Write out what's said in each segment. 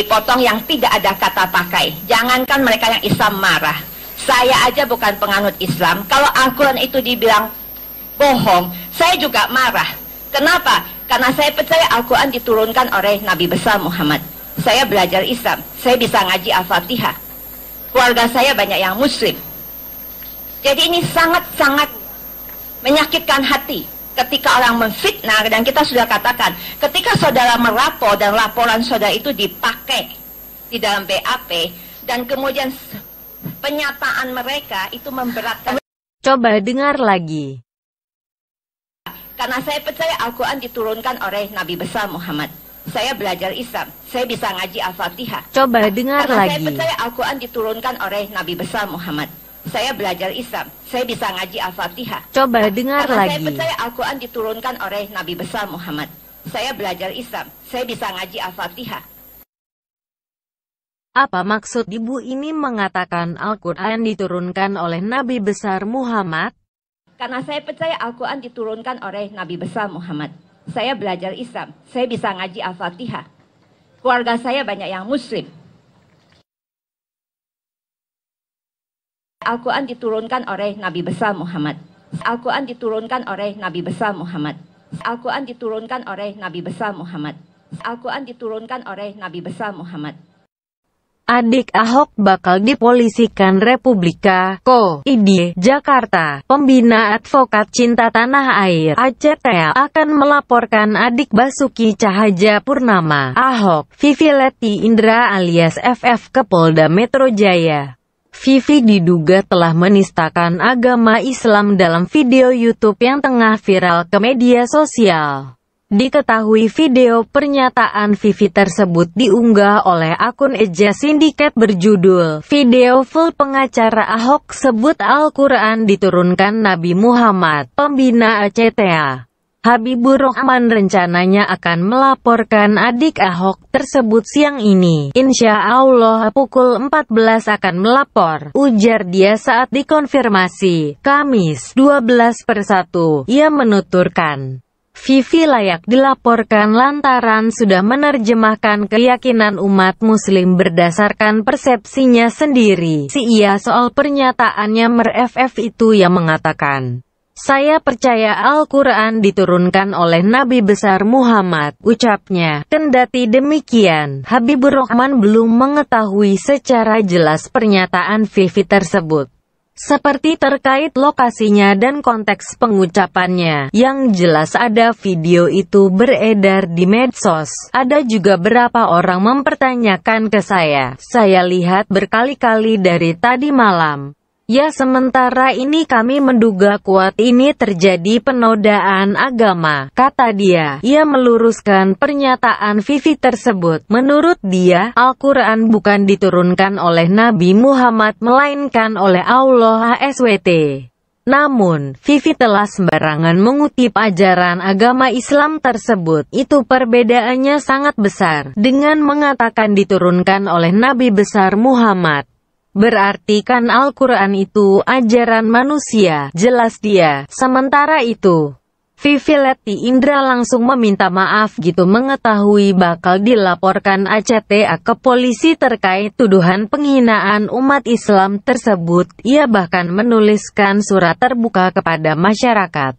dipotong yang tidak ada kata pakai. Jangankan mereka yang Islam marah. Saya aja bukan penganut Islam. Kalau Al-Quran itu dibilang bohong, saya juga marah. Kenapa? Karena saya percaya Al-Quran diturunkan oleh Nabi besar Muhammad. Saya belajar Islam. Saya bisa ngaji Al-Fatihah. Keluarga saya banyak yang Muslim. Jadi ini sangat-sangat menyakitkan hati ketika orang memfitnah, dan kita sudah katakan, ketika saudara melapor dan laporan saudara itu dipakai di dalam BAP, dan kemudian penyataan mereka itu memberatkan. Coba dengar lagi. Karena saya percaya Al-Quran diturunkan oleh Nabi besar Muhammad. Saya belajar Islam. Saya bisa ngaji Al-Fatihah. Coba dengar Karena lagi. saya percaya Al-Quran diturunkan oleh Nabi besar Muhammad. Saya belajar Islam. Saya bisa ngaji Al-Fatihah. Coba dengar Karena lagi. saya percaya Al-Quran diturunkan oleh Nabi besar Muhammad. Saya belajar Islam. Saya bisa ngaji Al-Fatihah. Apa maksud ibu ini mengatakan Al-Quran diturunkan oleh Nabi besar Muhammad? Karena saya percaya Al-Quran diturunkan oleh Nabi besar Muhammad. Saya belajar Islam. Saya bisa ngaji Al-Fatihah. Keluarga saya banyak yang Muslim. Al-Quran diturunkan oleh Nabi besar Muhammad. Al-Quran diturunkan oleh Nabi besar Muhammad. Al-Quran diturunkan oleh Nabi besar Muhammad. Al-Quran diturunkan oleh Nabi besar Muhammad. Adik Ahok bakal dipolisikan Republika Ko.id Jakarta. Pembina Advokat Cinta Tanah Air (ACTA) akan melaporkan adik Basuki Cahayapurnama, Ahok, Vivi Leti Indra alias FF ke Polda Metro Jaya. Vivi diduga telah menistakan agama Islam dalam video YouTube yang tengah viral ke media sosial. Diketahui video pernyataan Vivi tersebut diunggah oleh akun Eja Sindiket berjudul "Video Full Pengacara Ahok Sebut Al-Quran Diturunkan Nabi Muhammad". Pembina ACTA, Habibur Rahman, rencananya akan melaporkan adik Ahok tersebut siang ini. Insya Allah pukul 14 akan melapor, ujar dia saat dikonfirmasi Kamis 12/1. Ia menuturkan, Vivi layak dilaporkan lantaran sudah menerjemahkan keyakinan umat muslim berdasarkan persepsinya sendiri. Ia soal pernyataannya FF itu yang mengatakan, "Saya percaya Al-Quran diturunkan oleh Nabi besar Muhammad", ucapnya. Kendati demikian, Habibur Rahman belum mengetahui secara jelas pernyataan Vivi tersebut, seperti terkait lokasinya dan konteks pengucapannya. Yang jelas ada video itu beredar di medsos. Ada juga berapa orang mempertanyakan ke saya lihat berkali-kali dari tadi malam. Ya, sementara ini kami menduga kuat ini terjadi penodaan agama, kata dia. Ia meluruskan pernyataan Vivi tersebut. Menurut dia, Al-Quran bukan diturunkan oleh Nabi Muhammad melainkan oleh Allah SWT. Namun, Vivi telah sembarangan mengutip ajaran agama Islam tersebut. Itu perbedaannya sangat besar dengan mengatakan diturunkan oleh Nabi besar Muhammad. Berarti kan Al-Quran itu ajaran manusia, jelas dia. Sementara itu, Vivi Leti Indra langsung meminta maaf gitu mengetahui bakal dilaporkan ACTA ke polisi terkait tuduhan penghinaan umat Islam tersebut. Ia bahkan menuliskan surat terbuka kepada masyarakat.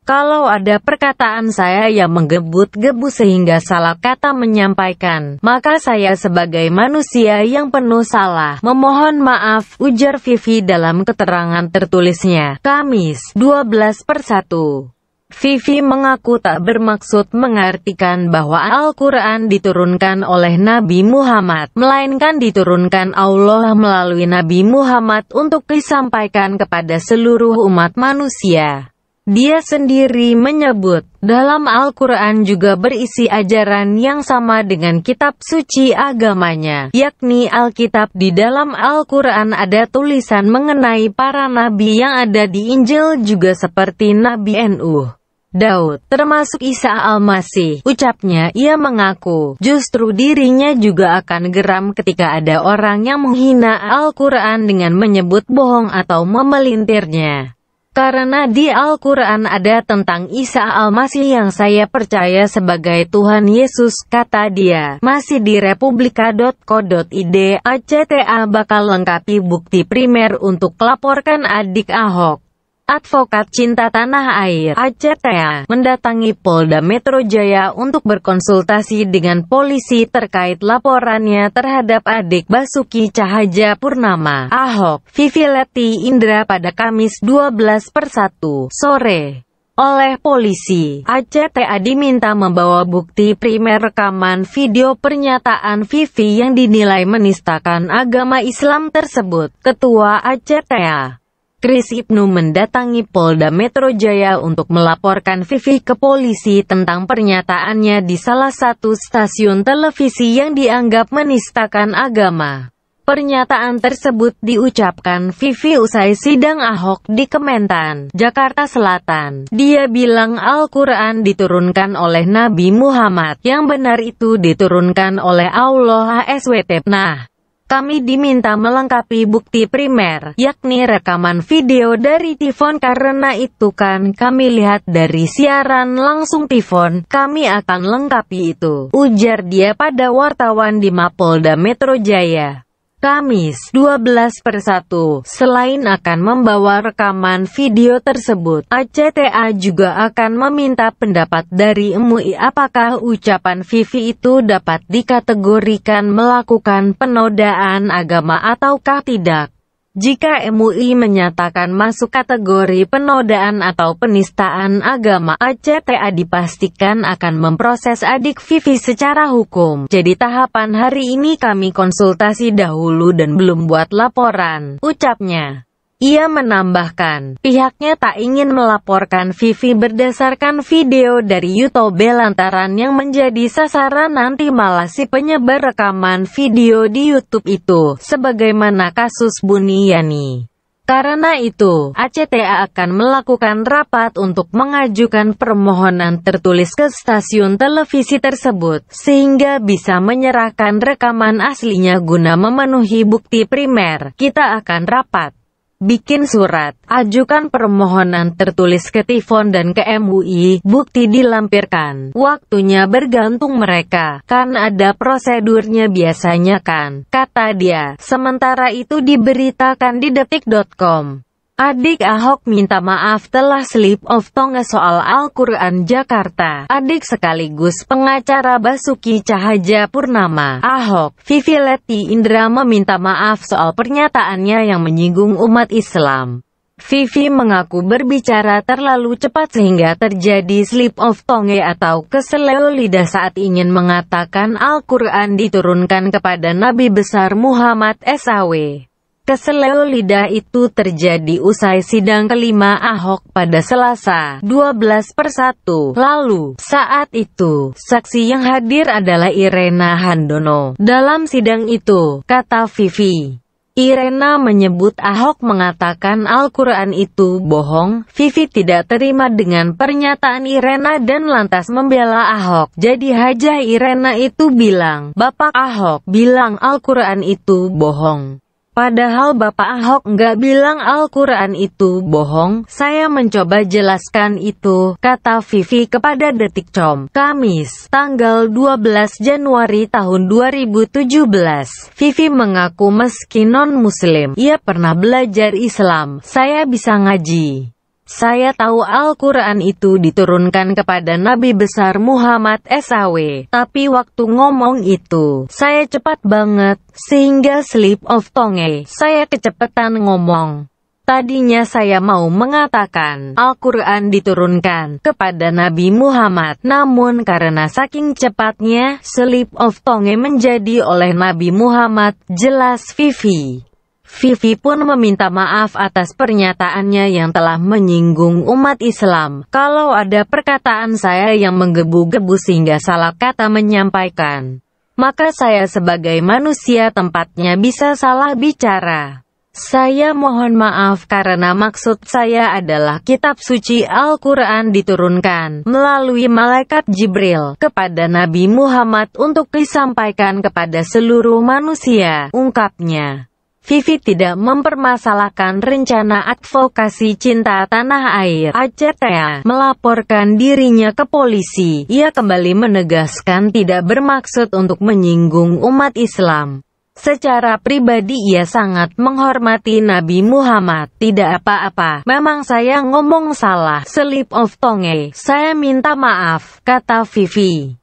Kalau ada perkataan saya yang menggebut-gebu sehingga salah kata menyampaikan, maka saya sebagai manusia yang penuh salah, memohon maaf, ujar Vivi dalam keterangan tertulisnya, Kamis 12/1. Vivi mengaku tak bermaksud mengartikan bahwa Al-Quran diturunkan oleh Nabi Muhammad, melainkan diturunkan Allah melalui Nabi Muhammad untuk disampaikan kepada seluruh umat manusia. Dia sendiri menyebut, dalam Al-Quran juga berisi ajaran yang sama dengan kitab suci agamanya, yakni Alkitab. Di dalam Al-Quran ada tulisan mengenai para nabi yang ada di Injil juga seperti Nabi Nuh, Daud, termasuk Isa Al-Masih, ucapnya. Ia mengaku, justru dirinya juga akan geram ketika ada orang yang menghina Al-Quran dengan menyebut bohong atau memelintirnya. Karena di Al-Quran ada tentang Isa Al-Masih yang saya percaya sebagai Tuhan Yesus, kata dia. Masih di republika.co.id, ACTA bakal lengkapi bukti primer untuk laporkan adik Ahok. Advokat Cinta Tanah Air, ACTA, mendatangi Polda Metro Jaya untuk berkonsultasi dengan polisi terkait laporannya terhadap adik Basuki Cahayapurnama, Ahok, Vivi Leti Indra pada Kamis 12/1 sore. Oleh polisi, ACTA diminta membawa bukti primer rekaman video pernyataan Vivi yang dinilai menistakan agama Islam tersebut. Ketua ACTA, Kris Ibnu, mendatangi Polda Metro Jaya untuk melaporkan Vivi ke polisi tentang pernyataannya di salah satu stasiun televisi yang dianggap menistakan agama. Pernyataan tersebut diucapkan Vivi usai sidang Ahok di Kementan, Jakarta Selatan. Dia bilang Al-Quran diturunkan oleh Nabi Muhammad, yang benar itu diturunkan oleh Allah SWT. Nah, kami diminta melengkapi bukti primer, yakni rekaman video dari Tifon. Karena itu kan kami lihat dari siaran langsung Tifon, kami akan lengkapi itu, ujar dia pada wartawan di Mapolda Metro Jaya, Kamis 12/1. Selain akan membawa rekaman video tersebut, ACTA juga akan meminta pendapat dari MUI apakah ucapan Vivi itu dapat dikategorikan melakukan penodaan agama ataukah tidak. Jika MUI menyatakan masuk kategori penodaan atau penistaan agama, ACTA dipastikan akan memproses adik Vivi secara hukum. Jadi tahapan hari ini kami konsultasi dahulu dan belum buat laporan, ucapnya. Ia menambahkan, pihaknya tak ingin melaporkan Vivi berdasarkan video dari YouTube lantaran yang menjadi sasaran nanti malah si penyebar rekaman video di YouTube itu, sebagaimana kasus Buniyani. Karena itu, ACTA akan melakukan rapat untuk mengajukan permohonan tertulis ke stasiun televisi tersebut, sehingga bisa menyerahkan rekaman aslinya guna memenuhi bukti primer. Kita akan rapat, bikin surat, ajukan permohonan tertulis ke Tifon dan ke MUI, bukti dilampirkan. Waktunya bergantung mereka, kan ada prosedurnya biasanya kan, kata dia. Sementara itu diberitakan di detik.com. Adik Ahok minta maaf telah slip of tongue soal Al-Quran Jakarta. Adik sekaligus pengacara Basuki Cahayapurnama, Ahok, Vivi Leti Indra meminta maaf soal pernyataannya yang menyinggung umat Islam. Vivi mengaku berbicara terlalu cepat sehingga terjadi slip of tongue atau keseleo lidah saat ingin mengatakan Al-Quran diturunkan kepada Nabi besar Muhammad SAW. Keseleo lidah itu terjadi usai sidang kelima Ahok pada Selasa 12/1 lalu. Saat itu, saksi yang hadir adalah Irena Handono. Dalam sidang itu, kata Vivi, Irena menyebut Ahok mengatakan Al-Quran itu bohong. Vivi tidak terima dengan pernyataan Irena dan lantas membela Ahok. Jadi Hajah Irena itu bilang, Bapak Ahok bilang Al-Quran itu bohong. Padahal Bapak Ahok nggak bilang Al-Quran itu bohong. Saya mencoba jelaskan itu, kata Vivi kepada Detik.com. Kamis, tanggal 12 Januari tahun 2017. Vivi mengaku meski non-muslim, ia pernah belajar Islam. Saya bisa ngaji. Saya tahu Al-Quran itu diturunkan kepada Nabi besar Muhammad SAW. Tapi waktu ngomong itu, saya cepat banget, sehingga slip of tongue. Saya kecepatan ngomong. Tadinya saya mau mengatakan, Al-Quran diturunkan kepada Nabi Muhammad. Namun karena saking cepatnya, slip of tongue menjadi oleh Nabi Muhammad, jelas Vivi. Vivi pun meminta maaf atas pernyataannya yang telah menyinggung umat Islam. Kalau ada perkataan saya yang menggebu-gebu sehingga salah kata menyampaikan, maka saya sebagai manusia tempatnya bisa salah bicara. Saya mohon maaf karena maksud saya adalah kitab suci Al-Quran diturunkan melalui malaikat Jibril kepada Nabi Muhammad untuk disampaikan kepada seluruh manusia, ungkapnya. Vivi tidak mempermasalahkan rencana advokasi cinta tanah air. ACTA melaporkan dirinya ke polisi. Ia kembali menegaskan tidak bermaksud untuk menyinggung umat Islam. Secara pribadi ia sangat menghormati Nabi Muhammad. Tidak apa-apa, memang saya ngomong salah, slip of tongue. Saya minta maaf, kata Vivi.